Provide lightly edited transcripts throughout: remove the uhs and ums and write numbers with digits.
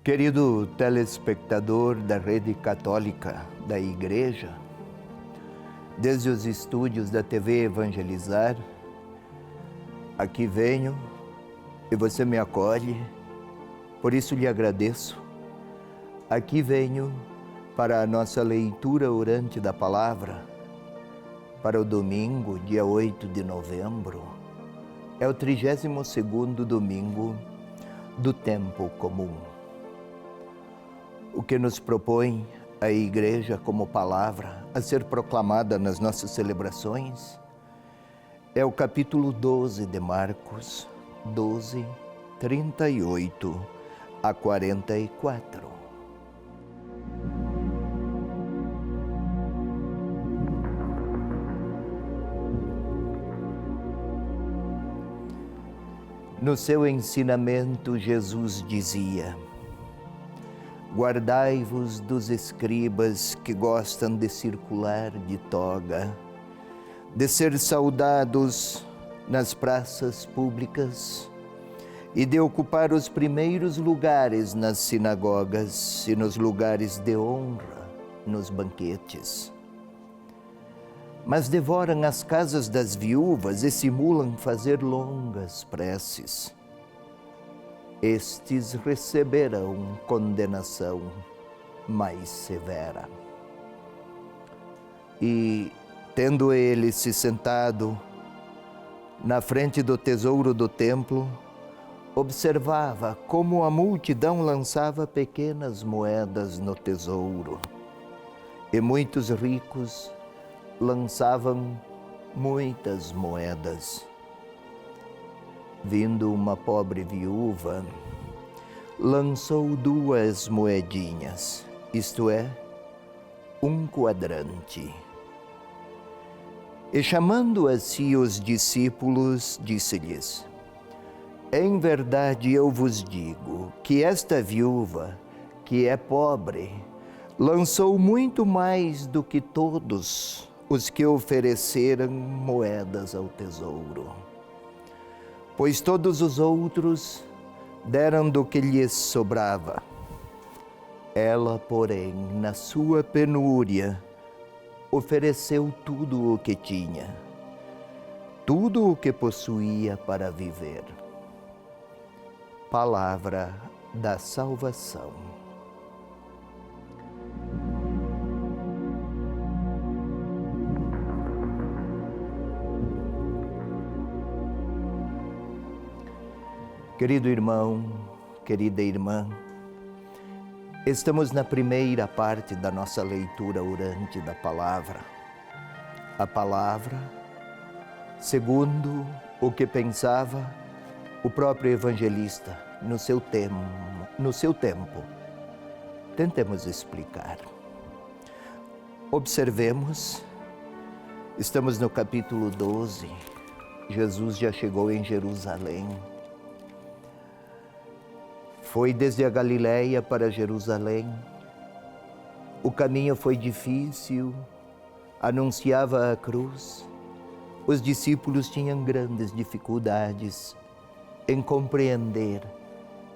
Querido telespectador da Rede Católica da Igreja, desde os estúdios da TV Evangelizar, aqui venho e você me acolhe, por isso lhe agradeço. Aqui venho para a nossa leitura orante da Palavra, para o domingo, dia 8 de novembro. É o 32º domingo do tempo comum. O que nos propõe a Igreja como palavra a ser proclamada nas nossas celebrações é o capítulo 12 de Marcos, 12, 38 a 44. No seu ensinamento, Jesus dizia: guardai-vos dos escribas que gostam de circular de toga, de ser saudados nas praças públicas e de ocupar os primeiros lugares nas sinagogas e nos lugares de honra nos banquetes. Mas devoram as casas das viúvas e simulam fazer longas preces. Estes receberão condenação mais severa. E, tendo ele se sentado na frente do tesouro do templo, observava como a multidão lançava pequenas moedas no tesouro, e muitos ricos lançavam muitas moedas. Vindo uma pobre viúva, lançou 2 moedinhas, isto é, 1 quadrante. E chamando a si os discípulos, disse-lhes: em verdade eu vos digo que esta viúva, que é pobre, lançou muito mais do que todos os que ofereceram moedas ao tesouro. Pois todos os outros deram do que lhes sobrava. Ela, porém, na sua penúria, ofereceu tudo o que tinha, tudo o que possuía para viver. Palavra da salvação. Querido irmão, querida irmã, estamos na primeira parte da nossa leitura orante da Palavra. A Palavra, segundo o que pensava o próprio evangelista no seu tempo. Tentemos explicar. Observemos, estamos no capítulo 12, Jesus já chegou em Jerusalém. Foi desde a Galileia para Jerusalém. O caminho foi difícil, anunciava a cruz. Os discípulos tinham grandes dificuldades em compreender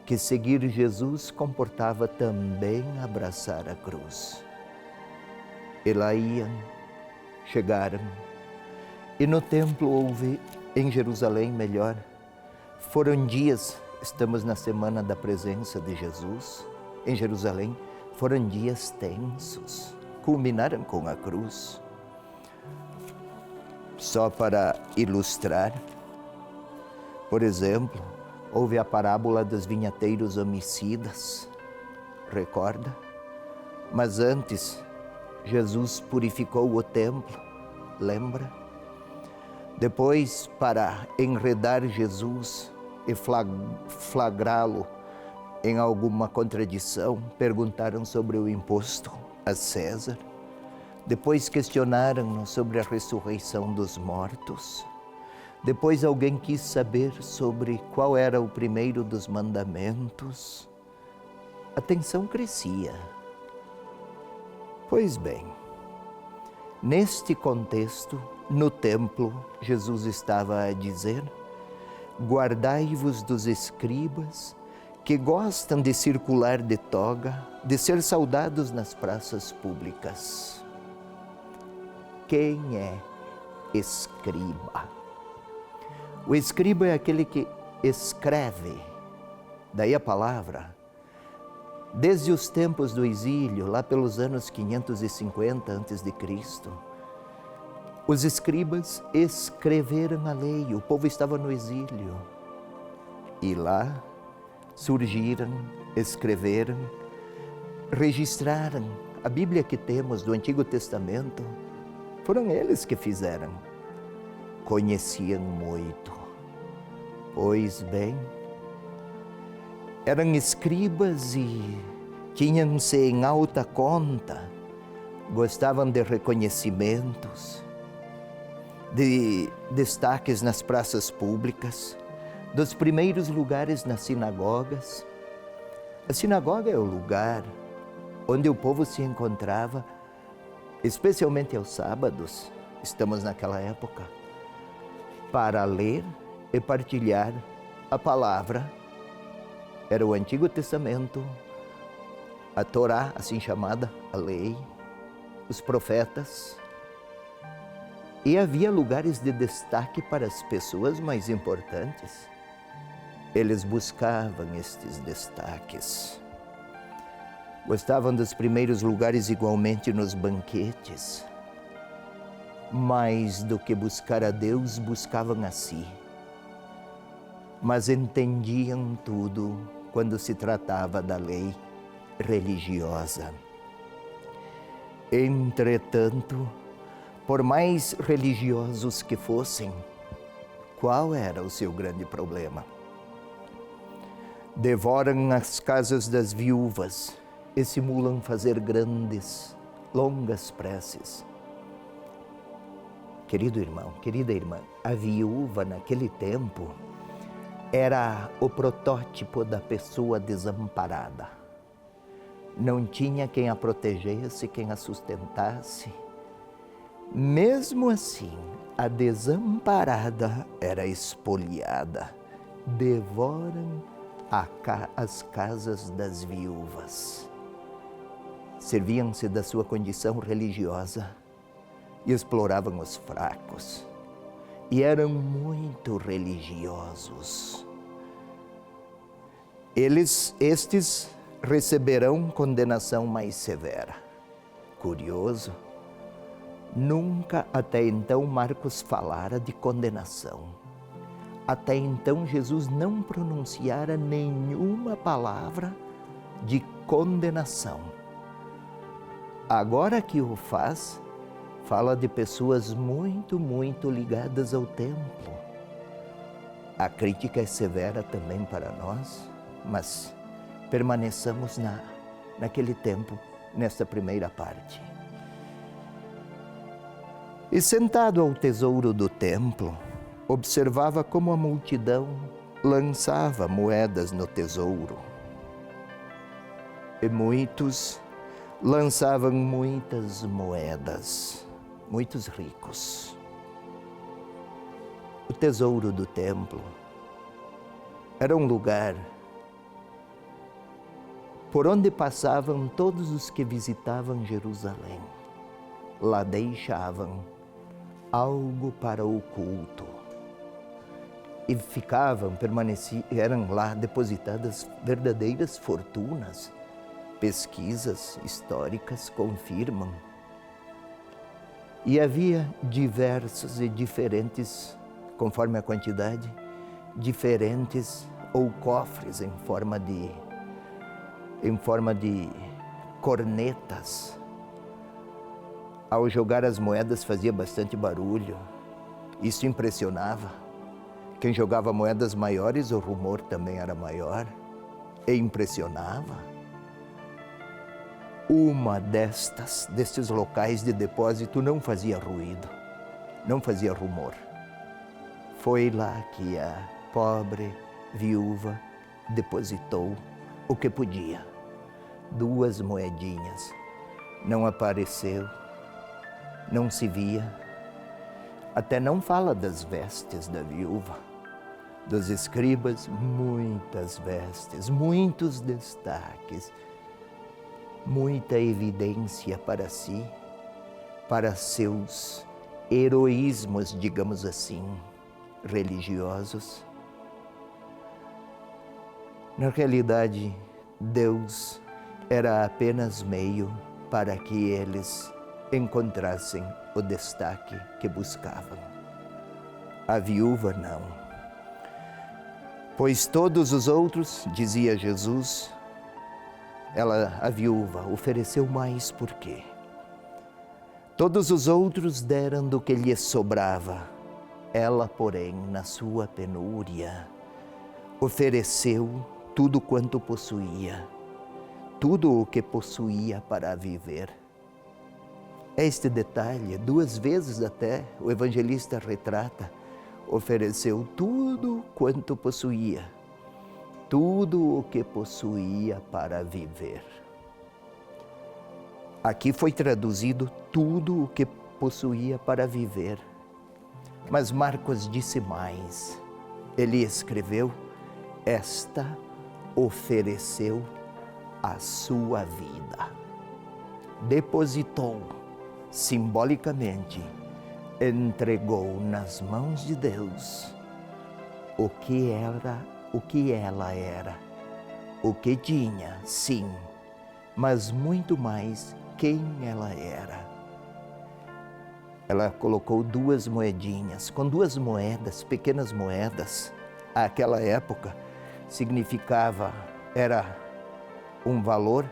que seguir Jesus comportava também abraçar a cruz. E lá iam, chegaram. E no templo houve, em Jerusalém melhor, foram dias. Estamos na semana da presença de Jesus em Jerusalém. Foram dias tensos, culminaram com a cruz. Só para ilustrar, por exemplo, houve a parábola dos vinhateiros homicidas, recorda? Mas antes, Jesus purificou o templo, lembra? Depois, para enredar Jesus e flagrá-lo em alguma contradição, perguntaram sobre o imposto a César. Depois questionaram-no sobre a ressurreição dos mortos. Depois alguém quis saber sobre qual era o primeiro dos mandamentos. A tensão crescia. Pois bem, neste contexto, no templo, Jesus estava a dizer: guardai-vos dos escribas que gostam de circular de toga, de ser saudados nas praças públicas. Quem é escriba? O escriba é aquele que escreve, daí a palavra. Desde os tempos do exílio, lá pelos anos 550 a.C., os escribas escreveram a lei, o povo estava no exílio. E lá surgiram, escreveram, registraram. A Bíblia que temos do Antigo Testamento, foram eles que fizeram. Conheciam muito. Pois bem, eram escribas e tinham-se em alta conta, gostavam de reconhecimentos, de destaques nas praças públicas, dos primeiros lugares nas sinagogas. A sinagoga é o lugar onde o povo se encontrava, especialmente aos sábados, estamos naquela época, para ler e partilhar a palavra. Era o Antigo Testamento, a Torá, assim chamada, a lei, os profetas. E havia lugares de destaque para as pessoas mais importantes. Eles buscavam estes destaques. Gostavam dos primeiros lugares igualmente nos banquetes. Mais do que buscar a Deus, buscavam a si. Mas entendiam tudo quando se tratava da lei religiosa. Entretanto, por mais religiosos que fossem, qual era o seu grande problema? Devoram as casas das viúvas e simulam fazer grandes, longas preces. Querido irmão, querida irmã, a viúva naquele tempo era o protótipo da pessoa desamparada. Não tinha quem a protegesse, quem a sustentasse. Mesmo assim, a desamparada era espoliada. Devoram as casas das viúvas. Serviam-se da sua condição religiosa e exploravam os fracos. E eram muito religiosos. Estes receberão condenação mais severa. Curioso, nunca até então Marcos falara de condenação. Até então Jesus não pronunciara nenhuma palavra de condenação. Agora que o faz, fala de pessoas muito, muito ligadas ao templo. A crítica é severa também para nós, mas permaneçamos naquele tempo, nesta primeira parte. E sentado ao tesouro do templo, observava como a multidão lançava moedas no tesouro. E muitos lançavam muitas moedas. Muitos ricos. O tesouro do templo era um lugar por onde passavam todos os que visitavam Jerusalém. Lá deixavam algo para o culto. E eram lá depositadas verdadeiras fortunas. Pesquisas históricas confirmam. E havia diversos e diferentes, conforme a quantidade, diferentes ou cofres em forma de cornetas. Ao jogar as moedas fazia bastante barulho. Isso impressionava. Quem jogava moedas maiores, o rumor também era maior. E impressionava. Uma destes locais de depósito não fazia ruído, não fazia rumor. Foi lá que a pobre viúva depositou o que podia. 2 moedinhas. Não apareceu, não se via. Até não fala das vestes da viúva. Dos escribas, muitas vestes, muitos destaques, muita evidência para si, para seus heroísmos, digamos assim, religiosos. Na realidade, Deus era apenas meio para que eles encontrassem o destaque que buscavam. A viúva não. Pois todos os outros, dizia Jesus, a viúva, ofereceu mais por quê? Todos os outros deram do que lhes sobrava. Ela, porém, na sua penúria, ofereceu tudo quanto possuía, tudo o que possuía para viver. Este detalhe, 2 vezes até, o evangelista retrata, ofereceu tudo quanto possuía, tudo o que possuía para viver. Aqui foi traduzido tudo o que possuía para viver. Mas Marcos disse mais. Ele escreveu, esta ofereceu a sua vida. Depositou, simbolicamente, entregou nas mãos de Deus o que ela era, o que tinha, sim, mas muito mais quem ela era. Ela colocou 2 moedinhas, com 2 moedas, pequenas moedas, àquela época era um valor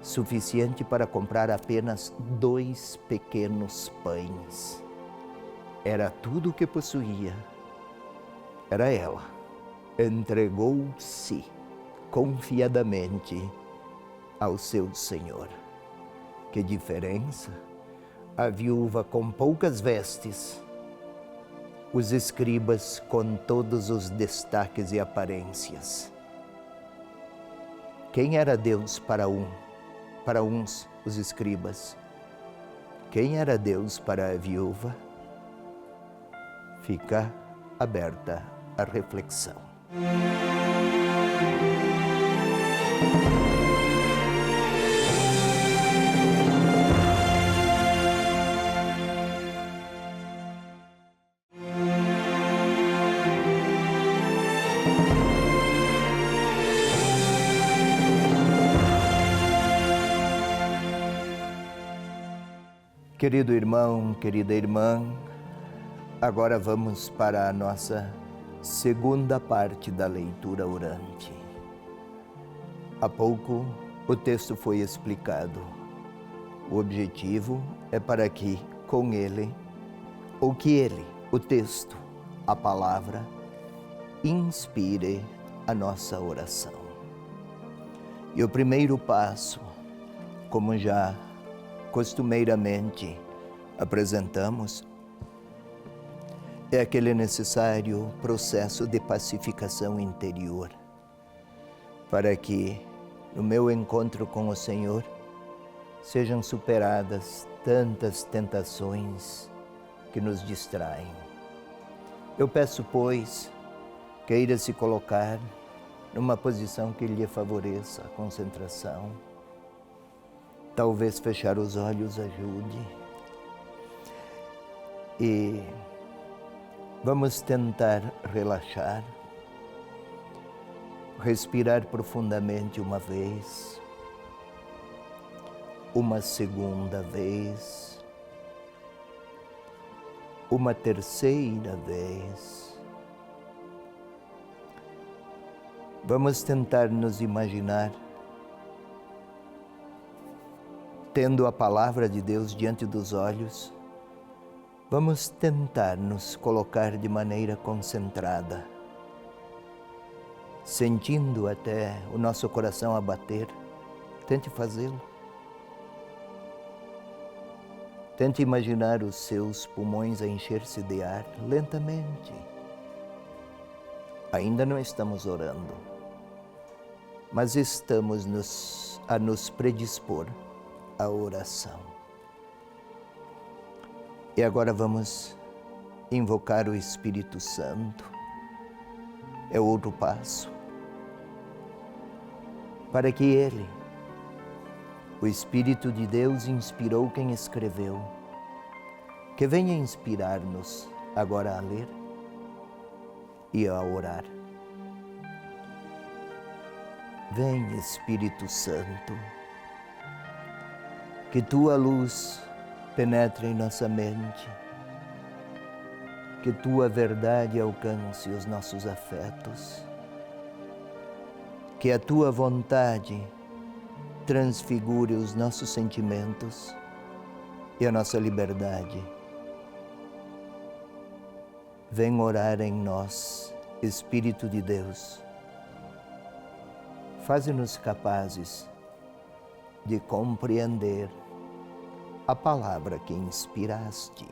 suficiente para comprar apenas 2 pequenos pães. Era tudo o que possuía. Era ela. Entregou-se confiadamente ao seu Senhor. Que diferença! A viúva com poucas vestes, os escribas com todos os destaques e aparências. Quem era Deus para uns, os escribas? Quem era Deus para a viúva? Fica aberta a reflexão. Querido irmão, querida irmã, agora vamos para a nossa segunda parte da leitura orante. Há pouco o texto foi explicado. O objetivo é para que com ele, o texto, a palavra, inspire a nossa oração. E o primeiro passo, como já costumeiramente apresentamos, é aquele necessário processo de pacificação interior, para que no meu encontro com o Senhor sejam superadas tantas tentações que nos distraem. Eu peço, pois, queira se colocar numa posição que lhe favoreça a concentração. Talvez fechar os olhos ajude. E vamos tentar relaxar, respirar profundamente uma vez, uma segunda vez, uma terceira vez. Vamos tentar nos imaginar tendo a palavra de Deus diante dos olhos. Vamos tentar nos colocar de maneira concentrada, sentindo até o nosso coração a bater. Tente fazê-lo. Tente imaginar os seus pulmões a encher-se de ar lentamente. Ainda não estamos orando, mas estamos a nos predispor à oração. E agora vamos invocar o Espírito Santo é outro passo. Para que Ele, o Espírito de Deus, inspirou quem escreveu, que venha inspirar-nos agora a ler e a orar. Vem, Espírito Santo, que Tua luz penetre em nossa mente, que Tua verdade alcance os nossos afetos, que a Tua vontade transfigure os nossos sentimentos e a nossa liberdade. Vem orar em nós, Espírito de Deus. Faze-nos capazes de compreender a palavra que inspiraste.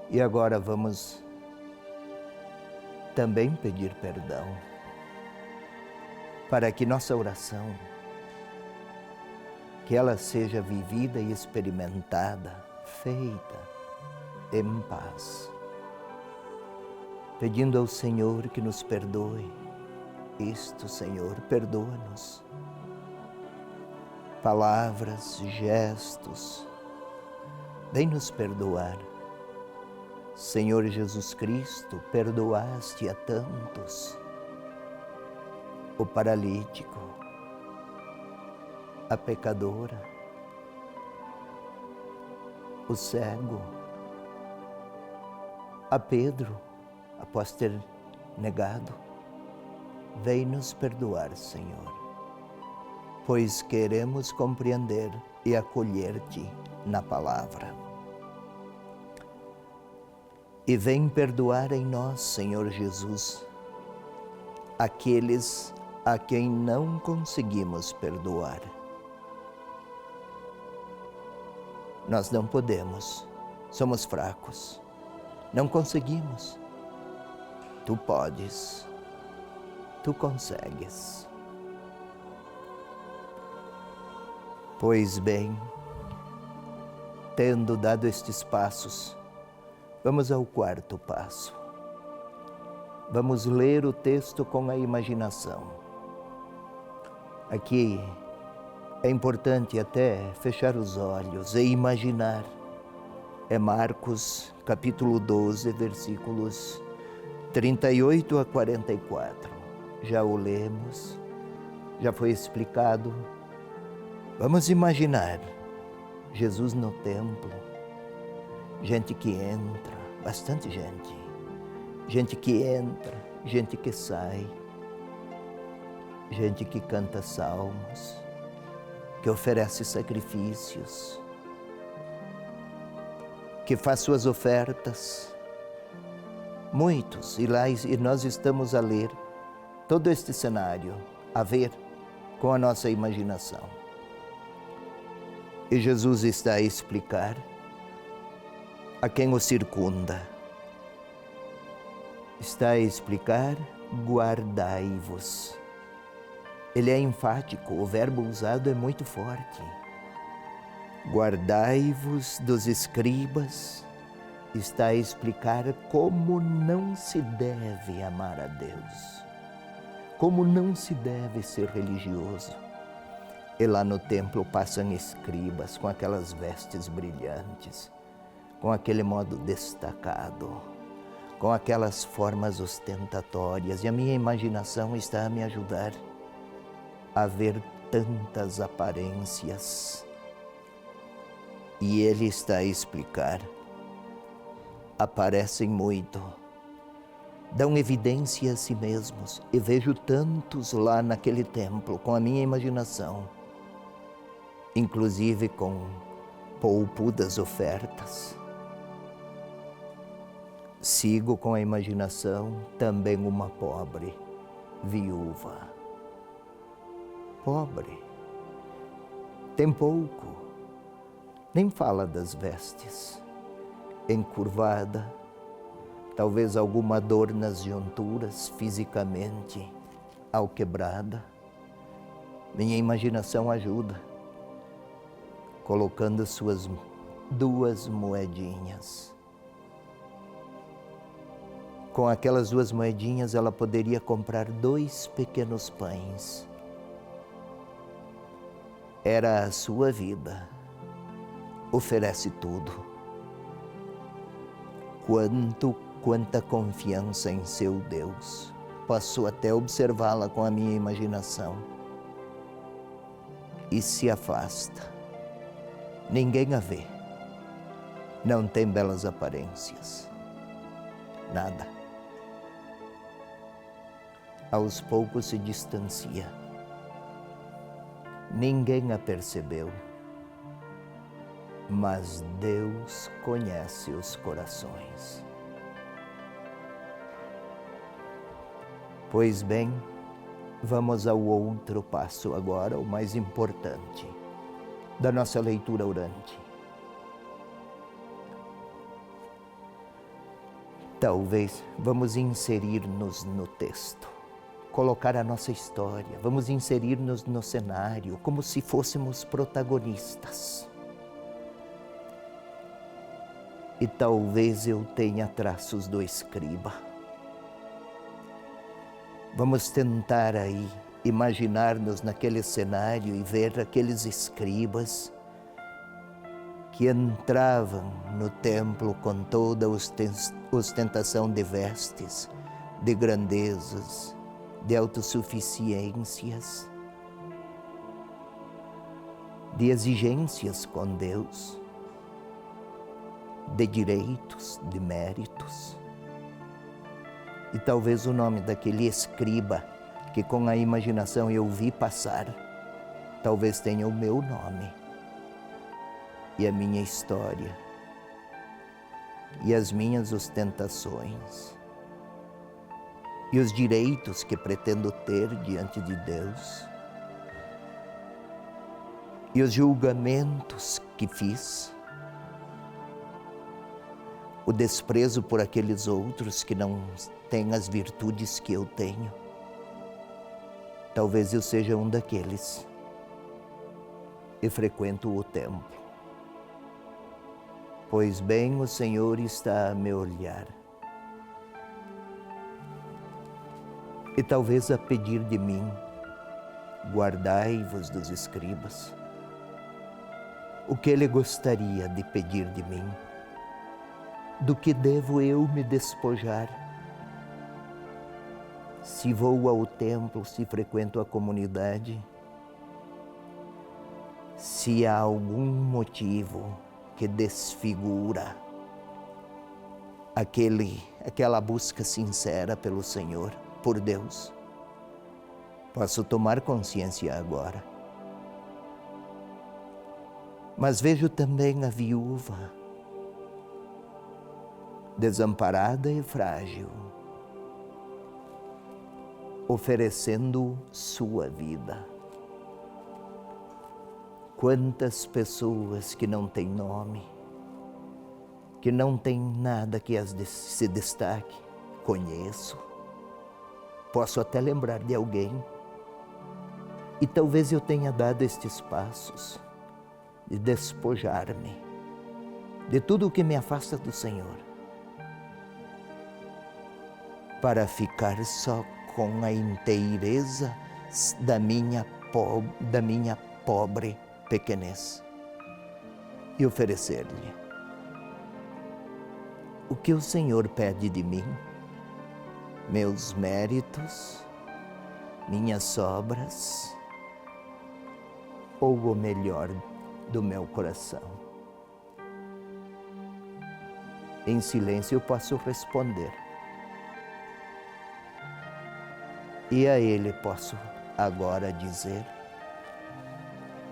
E agora vamos também pedir perdão para que nossa oração, que ela seja vivida e experimentada, feita em paz, pedindo ao Senhor que nos perdoe. Isto, Senhor, perdoa-nos. Palavras, gestos, vem nos perdoar. Senhor Jesus Cristo, perdoaste a tantos. O paralítico, a pecadora, o cego, a Pedro, após ter negado. Vem nos perdoar, Senhor, pois queremos compreender e acolher-te na palavra. E vem perdoar em nós, Senhor Jesus, aqueles a quem não conseguimos perdoar. Nós não podemos, somos fracos, não conseguimos. Tu podes, tu consegues. Pois bem, tendo dado estes passos, vamos ao quarto passo. Vamos ler o texto com a imaginação. Aqui é importante até fechar os olhos e imaginar. É Marcos, capítulo 12, versículos 38 a 44. Já o lemos, já foi explicado. Vamos imaginar Jesus no templo, gente que entra, bastante gente. Gente que entra, gente que sai, gente que canta salmos, que oferece sacrifícios, que faz suas ofertas. Muitos, e nós estamos a ler todo este cenário, a ver com a nossa imaginação. E Jesus está a explicar a quem o circunda. Está a explicar, guardai-vos. Ele é enfático, o verbo usado é muito forte. Guardai-vos dos escribas. Está a explicar como não se deve amar a Deus, como não se deve ser religioso. E lá no templo passam escribas com aquelas vestes brilhantes, com aquele modo destacado, com aquelas formas ostentatórias. E a minha imaginação está a me ajudar a ver tantas aparências. E ele está a explicar. Aparecem muito, dão evidência a si mesmos. E vejo tantos lá naquele templo, com a minha imaginação, inclusive com poupudas ofertas. Sigo com a imaginação também uma pobre viúva. Pobre, tem pouco, nem fala das vestes. Encurvada, talvez alguma dor nas junturas, fisicamente alquebrada. Minha imaginação ajuda, colocando suas 2 moedinhas. Com aquelas 2 moedinhas, ela poderia comprar 2 pequenos pães. Era a sua vida. Oferece tudo. Quanta confiança em seu Deus. Posso até observá-la com a minha imaginação. E se afasta. Ninguém a vê. Não tem belas aparências. Nada. Aos poucos se distancia. Ninguém a percebeu. Mas Deus conhece os corações. Pois bem, vamos ao outro passo agora, o mais importante, da nossa leitura orante. Talvez vamos inserir-nos no texto, colocar a nossa história, vamos inserir-nos no cenário, como se fôssemos protagonistas. E talvez eu tenha traços do escriba. Vamos tentar aí imaginar-nos naquele cenário e ver aqueles escribas que entravam no templo com toda a ostentação de vestes, de grandezas, de autossuficiências, de exigências com Deus, de direitos, de méritos. E talvez o nome daquele escriba que com a imaginação eu vi passar, talvez tenha o meu nome e a minha história e as minhas ostentações e os direitos que pretendo ter diante de Deus e os julgamentos que fiz, o desprezo por aqueles outros que não têm as virtudes que eu tenho. Talvez eu seja um daqueles e frequento o templo. Pois bem, o Senhor está a me olhar. E talvez a pedir de mim, guardai-vos dos escribas. O que Ele gostaria de pedir de mim? Do que devo eu me despojar? Se vou ao templo, se frequento a comunidade, se há algum motivo que desfigura aquela busca sincera pelo Senhor, por Deus, posso tomar consciência agora. Mas vejo também a viúva, desamparada e frágil, oferecendo sua vida. Quantas pessoas que não têm nome, que não têm nada que se destaque, conheço. Posso até lembrar de alguém. E talvez eu tenha dado estes passos de despojar-me de tudo o que me afasta do Senhor, para ficar só com a inteireza da minha pobre pequenez e oferecer-lhe o que o Senhor pede de mim, meus méritos, minhas obras, ou o melhor do meu coração. Em silêncio eu posso responder. E a Ele posso agora dizer.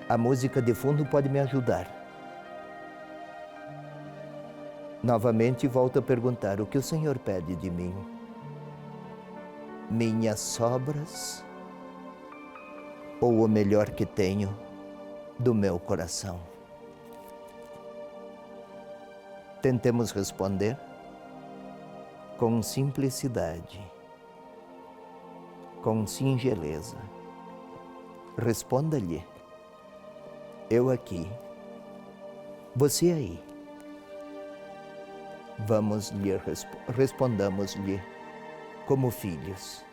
A música de fundo pode me ajudar. Novamente volto a perguntar: o que o Senhor pede de mim? Minhas obras ou o melhor que tenho do meu coração? Tentemos responder com simplicidade, com singeleza. Responda-lhe: eu aqui, você aí. Vamos lhe respondamos-lhe como filhos.